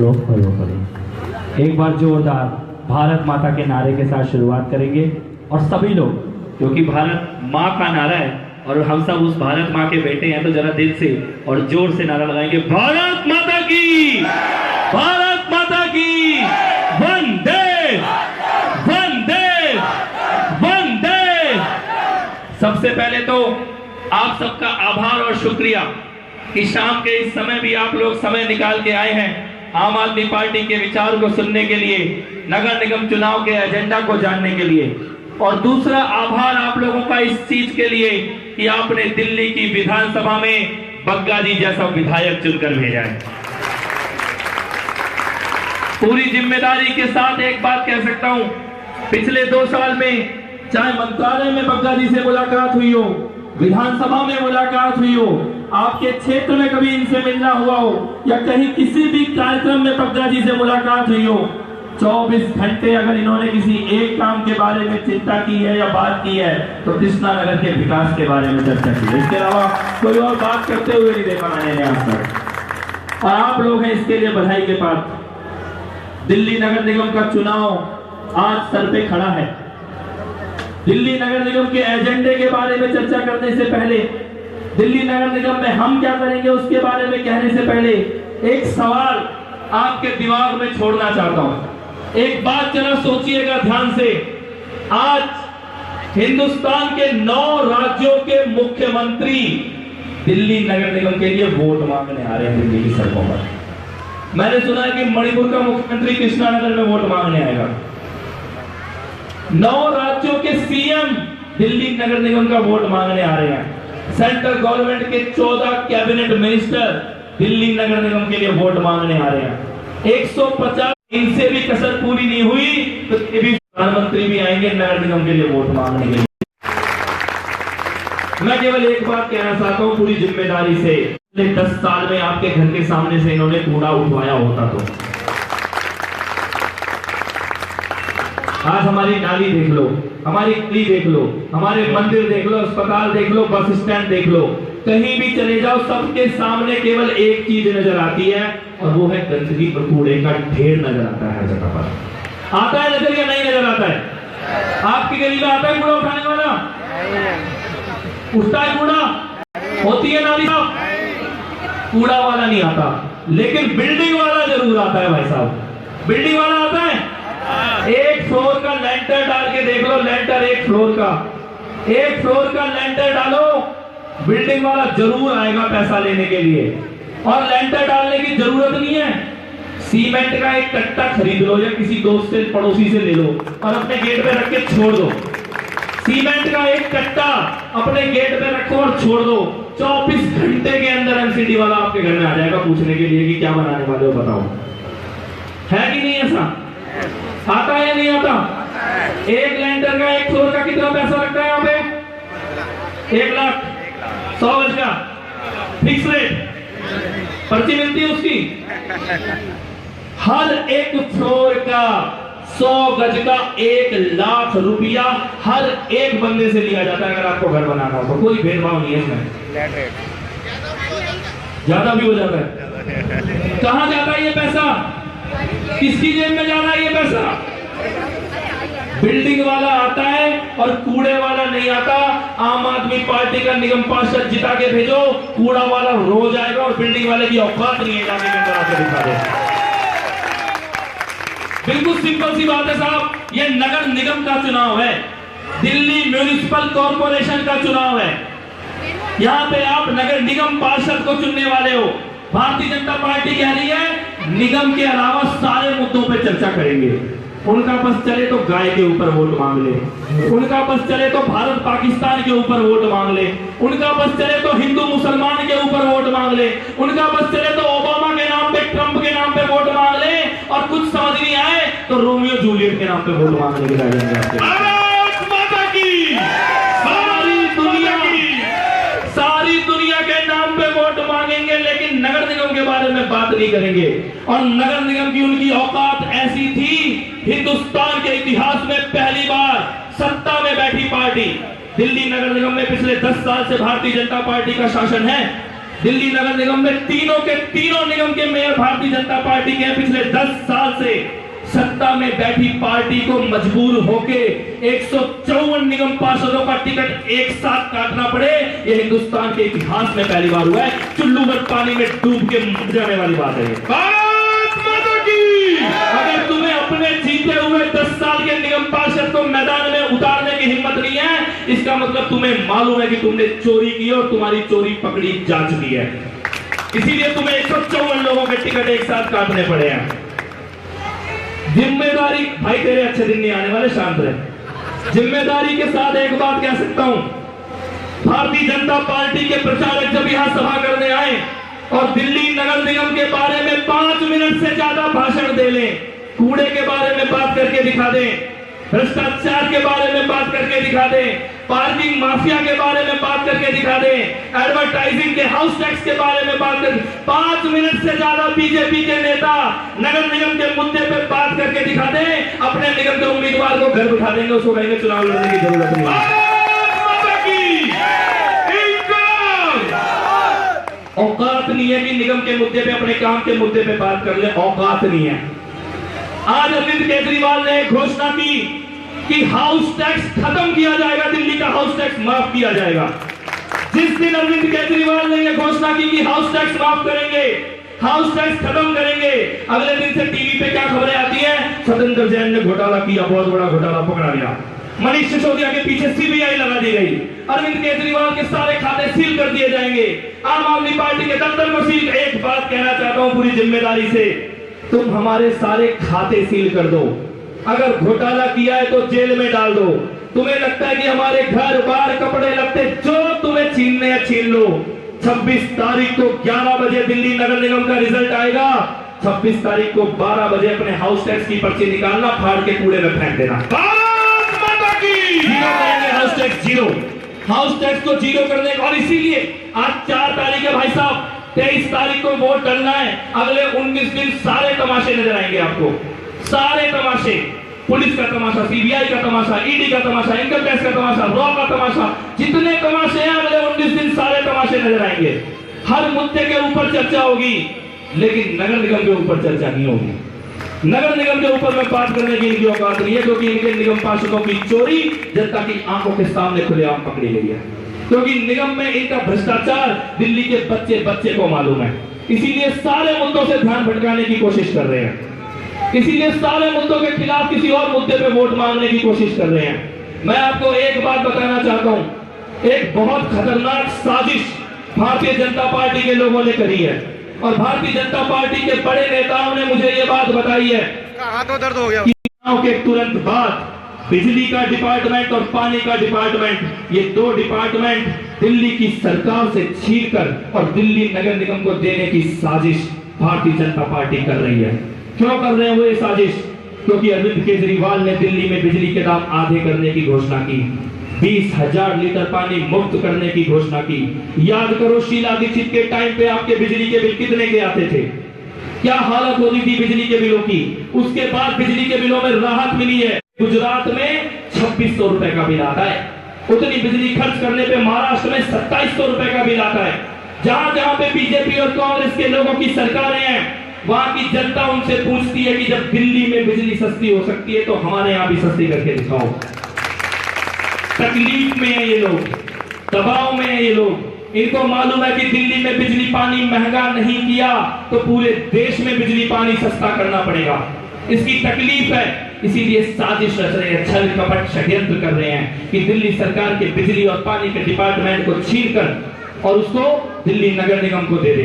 लोग फॉलो करें। एक बार जोरदार भारत माता के नारे के साथ शुरुआत करेंगे और सभी लोग, क्योंकि भारत माँ का नारा है और हम सब उस भारत माँ के बेटे हैं, तो जरा दिल से और जोर से नारा लगाएंगे, भारत माता की, भारत माता की, वंदे वंदे वंदे। सबसे पहले तो आप सबका आभार और शुक्रिया कि शाम के इस समय भी आप लोग समय निकाल के आए हैं आम आदमी पार्टी के विचार को सुनने के लिए, नगर निगम चुनाव के एजेंडा को जानने के लिए। और दूसरा आभार आप लोगों का इस चीज के लिए कि आपने दिल्ली की विधानसभा में बग्गा जी जैसा विधायक चुनकर भेजा है। पूरी जिम्मेदारी के साथ एक बात कह सकता हूं, पिछले 2 साल में चाहे मंत्रालय में बग्गा जी से मुलाकात हुई हो, विधानसभा में मुलाकात हुई हो, आपके क्षेत्र में कभी इनसे मिलना हुआ हो या कहीं किसी भी कार्यक्रम में बग्गा जी से मुलाकात हुई हो, 24 घंटे अगर इन्होंने किसी एक काम के बारे में चिंता की है या बात की है तो कृष्णा नगर के विकास के बारे में चर्चा की है। इसके अलावा कोई और बात करते हुए नहीं देखा मैंने आज तक। और आप लोग हैं इसके लिए बधाई के पात्र। दिल्ली नगर निगम का चुनाव आज सर पे खड़ा है। दिल्ली नगर निगम के एजेंडे के बारे में चर्चा करने से पहले, दिल्ली नगर निगम में हम क्या करेंगे उसके बारे में कहने से पहले एक सवाल आपके दिमाग में छोड़ना चाहता हूं। एक बात जरा सोचिएगा ध्यान से। आज हिंदुस्तान के 9 राज्यों के मुख्यमंत्री दिल्ली नगर निगम के लिए वोट मांगने आ रहे हैं दिल्ली की सड़कों पर। मैंने सुना है कि मणिपुर का मुख्यमंत्री कृष्णा नगर में वोट मांगने आएगा। 9 राज्यों के सीएम दिल्ली नगर निगम का वोट मांगने आ रहे हैं। सेंट्रल गवर्नमेंट के 14 कैबिनेट मिनिस्टर दिल्ली नगर निगम के लिए वोट मांगने आ रहे हैं। 150 इनसे भी कसर पूरी नहीं हुई तो ये भी प्रधानमंत्री भी आएंगे नगर निगम के लिए वोट मांगने के लिए। मैं केवल एक बात कहना चाहता हूं पूरी जिम्मेदारी से, 10 साल में आपके घर के सामने से इन्होंने कूड़ा उठवाया होता तो आज हमारी नाली देख लो, हमारी गली देख लो, हमारे मंदिर देख लो, अस्पताल देख लो, बस स्टैंड देख लो, कहीं भी चले जाओ सबके सामने केवल एक चीज नजर आती है और वो है गंदगी और कूड़े का ढेर नजर आता है। जगह पर आता है नजर या नहीं नजर आता है? आपकी गली में आता है कूड़ा उठाने वाला? उठता है कूड़ा? होती है नाली साहब? कूड़ा वाला नहीं आता, लेकिन बिल्डिंग वाला जरूर आता है भाई साहब। बिल्डिंग वाला आता है। 1 फ्लोर का लेंटर डाल के देख लो, लेंटर 1 फ्लोर का, 1 फ्लोर का लेंटर डालो, बिल्डिंग वाला जरूर आएगा पैसा लेने के लिए। और लेंटर डालने की जरूरत नहीं है, सीमेंट का एक कट्टा खरीद लो या किसी दोस्त से पड़ोसी से ले लो और अपने गेट पे रख के छोड़ दो। सीमेंट का एक कट्टा अपने गेट पे रखो और छोड़ दो, 24 घंटे के अंदर एमसीडी वाला आपके घर में आ जाएगा पूछने के लिए कि क्या बनाने वाले हो बताओ। है कि नहीं ऐसा? आता है या नहीं आता? एक लेंटर का 1 फ्लोर का कितना पैसा लगता है यहाँ पे? 1 लाख। 100 गज का फिक्स रेट, पर्ची मिलती है उसकी। हर 1 फ्लोर का 100 गज का 1 लाख रुपया हर एक बंदे से लिया जाता है। अगर आपको घर बनाना हो तो कोई भेदभाव नहीं है इसमें, ज्यादा भी हो जाता है। कहां जाता है ये पैसा? किसकी जेब में जा रहा है ये पैसा? बिल्डिंग वाला आता है और कूड़े वाला नहीं आता। आम आदमी पार्टी का निगम पार्षद जिता के भेजो, कूड़ा वाला रोज आएगा और बिल्डिंग वाले की औकात नहीं है जाने के अंदर आके दिखा दे। बिल्कुल सिंपल सी बात है साहब, ये नगर निगम का चुनाव है, दिल्ली म्यूनिसिपल कॉर्पोरेशन का चुनाव है। यहाँ पे आप नगर निगम पार्षद को चुनने वाले हो। भारतीय जनता पार्टी कह रही है निगम के अलावा सारे मुद्दों पे चर्चा करेंगे। उनका बस चले तो गाय के ऊपर वोट मांग ले, उनका बस चले तो भारत पाकिस्तान के ऊपर वोट मांग ले, उनका बस चले तो हिंदू मुसलमान के ऊपर वोट मांग ले, उनका बस चले तो ओबामा के नाम पे, ट्रंप के नाम पे वोट मांग ले, और कुछ समझ नहीं आए तो रोमियो जूलियट के नाम पे वोट मांगने के जाएंगे। भारत माता की, सारी दुनिया के नाम पे वोट मांगेंगे, लेकिन नगर निगम के बारे में बात नहीं करेंगे। और नगर निगम की उनकी औकात ऐसी थी, हिंदुस्तान के इतिहास में पहली बार सत्ता में बैठी पार्टी दिल्ली नगर निगम में पिछले 10 साल से भारतीय जनता पार्टी का शासन है। दिल्ली नगर निगम में तीनों के तीनों निगम के मेयर भारतीय जनता पार्टी के हैं। पिछले 10 साल से सत्ता में बैठी पार्टी को मजबूर होके 154 निगम पार्षदों का टिकट एक साथ काटना पड़े, यह हिंदुस्तान के इतिहास में पहली बार हुआ है। चुल्लू भर पानी में डूब के मर जाने वाली बात है। भारत माता की। अगर तुम्हें अपने जीते हुए 10 साल के निगम पार्षद को मैदान में उतारने की हिम्मत नहीं है, इसका मतलब तुम्हें मालूम है कि तुमने चोरी की और तुम्हारी चोरी पकड़ी जा चुकी है। इसीलिए तुम्हें 154 लोगों के टिकट एक साथ काटने पड़े हैं। जिम्मेदारी, भाई तेरे अच्छे दिन नहीं आने वाले, शांत रहे। जिम्मेदारी के साथ एक बात कह सकता हूं, भारतीय जनता पार्टी के प्रचारक जब यहां सभा करने आए और दिल्ली नगर निगम के बारे में 5 मिनट से ज्यादा भाषण दे लें, कूड़े के बारे में बात करके दिखा दें, भ्रष्टाचार के बारे में बात करके दिखा दें, पार्किंग माफिया के बारे में बात करके दिखा दें, एडवर्टाइजिंग के हाउस टैक्स के बारे में बात कर, 5 मिनट से ज्यादा बीजेपी के नेता नगर निगम के मुद्दे पे बात करके दिखा दें, अपने निगम के उम्मीदवार को घर बिठा देंगे, उसको कहेंगे चुनाव लड़ने की जरूरत नहीं है। औकात नहीं है कि निगम के मुद्दे पे, अपने काम के मुद्दे पे बात कर ले, औकात नहीं है। आज अरविंद केजरीवाल ने घोषणा की कि हाउस टैक्स खत्म किया जाएगा, दिल्ली का हाउस टैक्स माफ किया जाएगा। जिस दिन अरविंद केजरीवाल ने यह घोषणा की कि हाउस टैक्स माफ करेंगे, हाउस टैक्स खत्म करेंगे, अगले दिन से टीवी पे क्या खबरें आती हैं, सत्येंद्र जैन ने घोटाला किया, बहुत बड़ा घोटाला पकड़ा गया, मनीष सिसोदिया के पीछे सीबीआई लगा दी गई, अरविंद केजरीवाल के सारे खाते सील कर दिए जाएंगे, आम आदमी पार्टी के दफ्तर को सील। एक बात कहना चाहता हूं पूरी जिम्मेदारी से, तुम हमारे सारे खाते सील कर दो, अगर घोटाला किया है तो जेल में डाल दो। तुम्हें लगता है कि हमारे घर बार कपड़े लगते, जो तुम्हें छीनने हैं छीन लो। 26 तारीख को 11 बजे दिल्ली नगर निगम का रिजल्ट आएगा। 26 तारीख को 12 बजे अपने हाउस टैक्स की पर्ची निकालना, फाड़ के कूड़े में फेंक देना। जीरो करेंगे house tax, zero house tax को जीरो कर देंगे। और इसीलिए आज 4 तारीख है भाई साहब, 23 तारीख को वोट डालना है। अगले 19 दिन सारे तमाशे नजर आएंगे आपको, सारे तमाशे, पुलिस का तमाशा, सीबीआई का तमाशा, ईडी का तमाशा, इनकम टैक्स का तमाशा, रॉ का तमाशा, जितने तमाशे हैं अगले 19 दिन सारे तमाशे नजर आएंगे। हर मुद्दे के ऊपर चर्चा होगी, लेकिन नगर निगम के ऊपर चर्चा नहीं होगी। नगर निगम के ऊपर में बात करने की इनकी औकात नहीं है, क्योंकि इनके निगम पार्षदों की चोरी जनता की आंखों के सामने खुलेआम पकड़ी गई है, क्योंकि निगम में इनका भ्रष्टाचार दिल्ली के बच्चे बच्चे को मालूम है। इसीलिए सारे मुद्दों से ध्यान भटकाने की कोशिश कर रहे हैं, इसीलिए सारे मुद्दों के खिलाफ किसी और मुद्दे पे वोट मांगने की कोशिश कर रहे हैं। मैं आपको एक बात बताना चाहता हूं, एक बहुत खतरनाक साजिश भारतीय जनता पार्टी के लोगों ने करी है, और भारतीय जनता पार्टी के बड़े नेताओं ने मुझे ये बात बताई है, हाथों दर्द हो गया, कि चुनाव के तुरंत बाद बिजली का डिपार्टमेंट और पानी का डिपार्टमेंट, ये 2 डिपार्टमेंट दिल्ली की सरकार से छीनकर और दिल्ली नगर निगम को देने की साजिश भारतीय जनता पार्टी कर रही है। क्यों कर रहे हैं वो ये साजिश? क्योंकि अरविंद केजरीवाल ने दिल्ली में बिजली के दाम आधे करने की घोषणा की, 20,000 लीटर पानी मुफ्त करने की घोषणा की। याद करो शीला दीक्षित के टाइम पे आपके बिजली के बिल कितने के आते थे, क्या हालत होती थी बिजली के बिलों की। उसके बाद बिजली के बिलों में राहत मिली है। गुजरात में 2600 रुपए का बिल आता है, उतनी बिजली खर्च करने पे महाराष्ट्र में 2700 रुपए का बिल आता है। जहां जहां पे बीजेपी और कांग्रेस के लोगों की सरकारें हैं, वहां की जनता उनसे पूछती है कि जब दिल्ली में बिजली सस्ती हो सकती है तो हमारे यहां भी सस्ती करके दिखाओ। तकलीफ में है ये लोग, दबाव में है ये लोग। इनको मालूम है कि दिल्ली में बिजली पानी महंगा नहीं किया तो पूरे देश में बिजली पानी सस्ता करना पड़ेगा, इसकी तकलीफ है। इसीलिए साजिश रच रहे हैं, छल कपट षड्यंत्र कर रहे हैं कि दिल्ली सरकार के बिजली और पानी के डिपार्टमेंट को छीनकर और उसको दिल्ली नगर निगम को दे दे,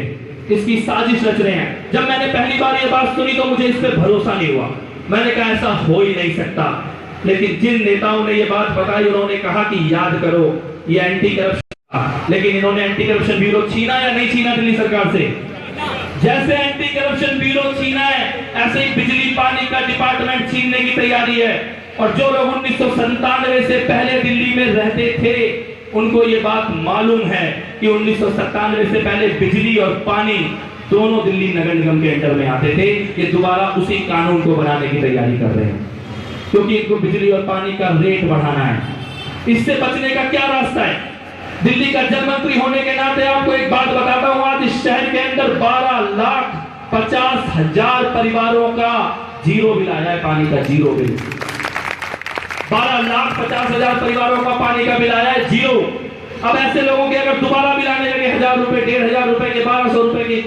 इसकी साजिश रच रहे हैं। जब मैंने पहली बार ये बात सुनी तो मुझे इस पर भरोसा नहीं हुआ, मैंने कहा ऐसा हो ही नहीं सकता। लेकिन जिन नेताओं ने ये बात बताई उन्होंने कहा कि याद करो ये एंटी करप्शन, लेकिन इन्होंने एंटी करप्शन ब्यूरो छीना या नहीं छीना दिल्ली सरकार से? जैसे एंटी करप्शन ब्यूरो छीना है, ऐसे ही बिजली पानी का डिपार्टमेंट छीनने की तैयारी है। और जो लोग 1997 से पहले दिल्ली में रहते थे उनको ये बात मालूम है कि 1997 से पहले बिजली और पानी दोनों दिल्ली नगर निगम के अंडर में आते थे। ये दोबारा उसी कानून को बनाने की तैयारी कर रहे हैं, क्योंकि इनको बिजली और पानी का रेट बढ़ाना है। इससे बचने का क्या रास्ता है? दिल्ली का जल मंत्री होने के नाते आपको एक बात बताता हूं, 12,50,000 परिवारों का जीरो बिल आया है, पानी का जीरो बिल। 12,50,000 परिवारों का पानी का बिल आया है जीरो। अब ऐसे लोगों के अगर दोबारा बिल आने लगे 1,000 रुपए, 1,500 रुपए के, 1,200 रुपए के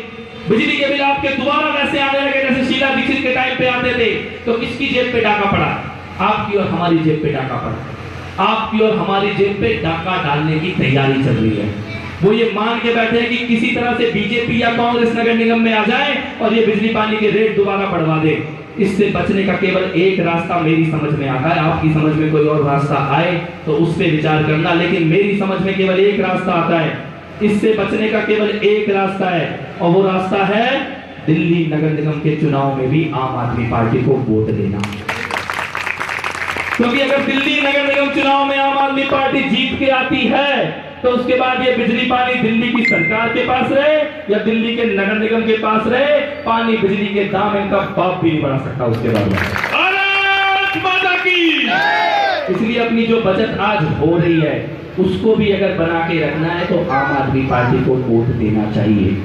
बिजली के बिल आपके दोबारा वैसे आने लगे जैसे शीला दीक्षित के टाइम पे आते थे, तो किसकी जेब पे डाका पड़ा? आपकी और हमारी जेब पे डाका पड़ा। आपकी और हमारी जेब पे डाका डालने की तैयारी चल रही है। वो ये मान के बैठे हैं कि किसी तरह से बीजेपी या कांग्रेस नगर निगम में आ जाए और ये बिजली पानी के रेट दोबारा बढ़वा दे। इससे बचने का केवल एक रास्ता मेरी समझ में आता है, आपकी समझ में कोई और रास्ता आए तो उस पर विचार करना, लेकिन मेरी समझ में केवल एक रास्ता आता है। इससे बचने का केवल एक रास्ता है और वो रास्ता है दिल्ली नगर निगम के चुनाव में भी आम आदमी पार्टी को वोट देना। क्योंकि अगर दिल्ली नगर निगम चुनाव में आम आदमी पार्टी जीत के आती है तो उसके बाद ये बिजली पानी दिल्ली की सरकार के पास रहे या दिल्ली के नगर निगम के पास रहे, पानी बिजली के दाम इनका बाप भी नहीं बढ़ा सकता उसके बाद। भारत माता की। इसलिए अपनी जो बचत आज हो रही है उसको भी अगर बना के रखना है तो आम आदमी पार्टी को वोट देना चाहिए।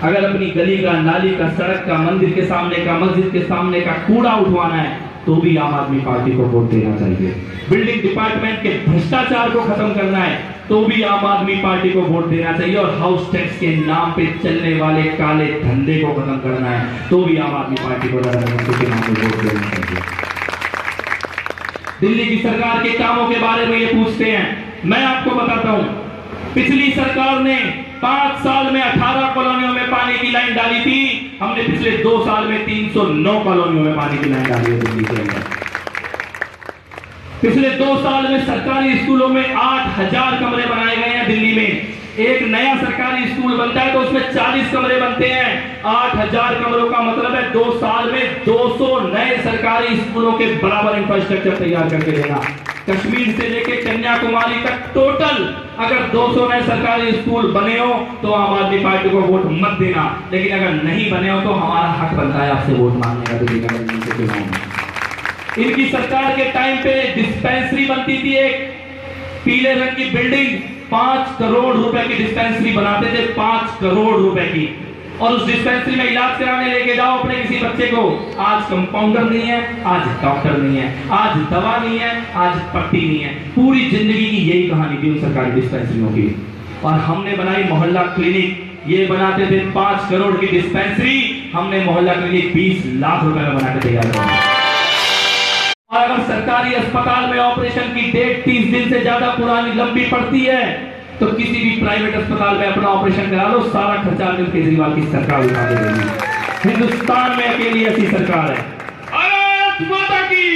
अगर अपनी गली का, नाली का, सड़क का, मंदिर के सामने का, मस्जिद के सामने का कूड़ा उठवाना है तो भी आम आदमी पार्टी को वोट देना चाहिए। बिल्डिंग डिपार्टमेंट के भ्रष्टाचार को खत्म करना है तो भी आम आदमी पार्टी को वोट देना चाहिए। और हाउस टैक्स के नाम पे चलने वाले काले धंधे को खत्म करना है तो भी आम आदमी पार्टी को नरेंद्र के नाम पे वोट देना चाहिए। दिल्ली की सरकार के कामों के बारे में ये पूछते हैं, मैं आपको बताता हूं। पिछली सरकार ने 5 साल में 18 कॉलोनियों में पानी की लाइन डाली थी, हमने पिछले 2 साल में 309 कॉलोनियों में पानी की लाइन डाली है दिल्ली के अंदर। पिछले 2 साल में सरकारी स्कूलों में 8,000 कमरे बनाए गए हैं दिल्ली में। एक नया सरकारी स्कूल बनता है तो उसमें 40 कमरे बनते हैं। 8,000 कमरों का मतलब है 2 साल में 200 नए सरकारी स्कूलों के बराबर इंफ्रास्ट्रक्चर तैयार करके देना। कश्मीर से लेके कन्याकुमारी तक टोटल अगर 200 नए सरकारी स्कूल बने हो तो आम आदमी पार्टी को वोट मत देना, लेकिन अगर नहीं बने हो तो हमारा हक बनता है आपसे वोट मांगने का दिल्ली नगर निगम के चुनाव में। इनकी सरकार के टाइम पे डिस्पेंसरी बनती थी, एक पीले रंग की बिल्डिंग, 5 करोड़ रुपए की डिस्पेंसरी बनाते थे, 5 करोड़ रुपए की। और उस डिस्पेंसरी में इलाज कराने लेके जाओ अपने किसी बच्चे को, आज कंपाउंडर नहीं है, आज डॉक्टर नहीं है, आज दवा नहीं है, आज पट्टी नहीं है। पूरी जिंदगी की यही कहानी थी उन सरकारी डिस्पेंसरियों की। और हमने बनाई मोहल्ला क्लिनिक, ये बनाते थे 5 करोड़ की डिस्पेंसरी, हमने मोहल्ला क्लिनिक 20 लाख रुपए में बना के तैयार किया। और अगर सरकारी अस्पताल में ऑपरेशन की डेट 30 दिन से ज्यादा पुरानी लंबी पड़ती है तो किसी भी प्राइवेट अस्पताल में अपना ऑपरेशन करा लो, सारा खर्चा अरविंद केजरीवाल की सरकार उठा के देगी। हिंदुस्तान में अकेली ऐसी सरकार है। भारत माता की।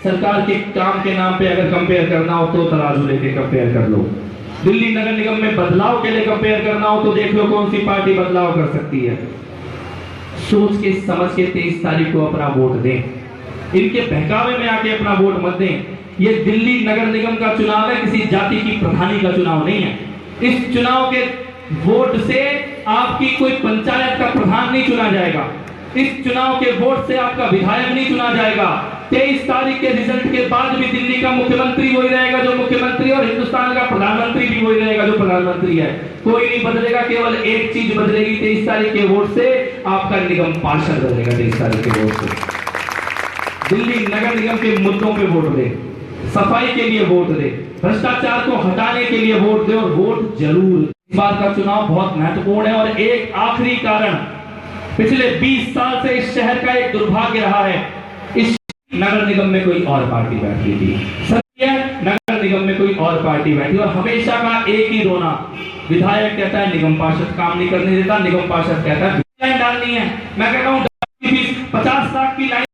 सरकार के काम के नाम पे अगर कंपेयर करना हो तो तराजू लेके कंपेयर कर लो। दिल्ली नगर निगम में बदलाव के लिए कंपेयर करना हो तो देख लो कौन सी पार्टी बदलाव कर सकती है। सोच के समझ के 23 तारीख को अपना वोट दें, इनके बहकावे में आके अपना वोट मत दें। ये दिल्ली नगर निगम का चुनाव है, किसी जाति की प्रधानी का चुनाव नहीं है। इस चुनाव के वोट से आपकी कोई पंचायत का प्रधान नहीं चुना जाएगा, इस चुनाव के वोट से आपका विधायक नहीं चुना जाएगा। 23 तारीख के रिजल्ट के बाद भी दिल्ली का मुख्यमंत्री वही रहेगा जो मुख्यमंत्री, और हिंदुस्तान का प्रधानमंत्री भी वही रहेगा जो प्रधानमंत्री है। कोई नहीं बदलेगा, केवल एक चीज बदलेगी 23 तारीख के वोट से, आपका निगम पार्षद बदलेगा 23 तारीख के वोट से। दिल्ली नगर निगम के मुद्दों पे वोट दे, सफाई के लिए वोट दे, भ्रष्टाचार को हटाने के लिए वोट दे, और वोट जरूर। इस बार का चुनाव बहुत महत्वपूर्ण है। और एक आखिरी कारण, पिछले 20 साल से इस शहर का एक दुर्भाग्य रहा है, इस नगर निगम में कोई और पार्टी बैठी थी, सत्य नगर निगम में कोई और पार्टी बैठी, और हमेशा का एक ही रोना, विधायक कहता है निगम पार्षद काम नहीं करने देता, निगम पार्षद कहता है लाइन डालनी है। मैं कहता हूँ 50 लाख की लाइन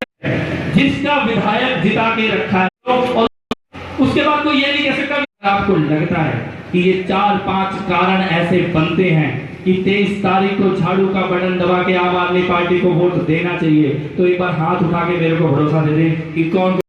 जिसका विधायक जिता के रखा है, और उसके बाद कोई ये नहीं कह सकता। आपको लगता है कि ये 4-5 कारण ऐसे बनते हैं कि 23 तारीख को झाड़ू का बटन दबा के आम आदमी पार्टी को वोट देना चाहिए, तो एक बार हाथ उठा के मेरे को भरोसा दे दें कि कौन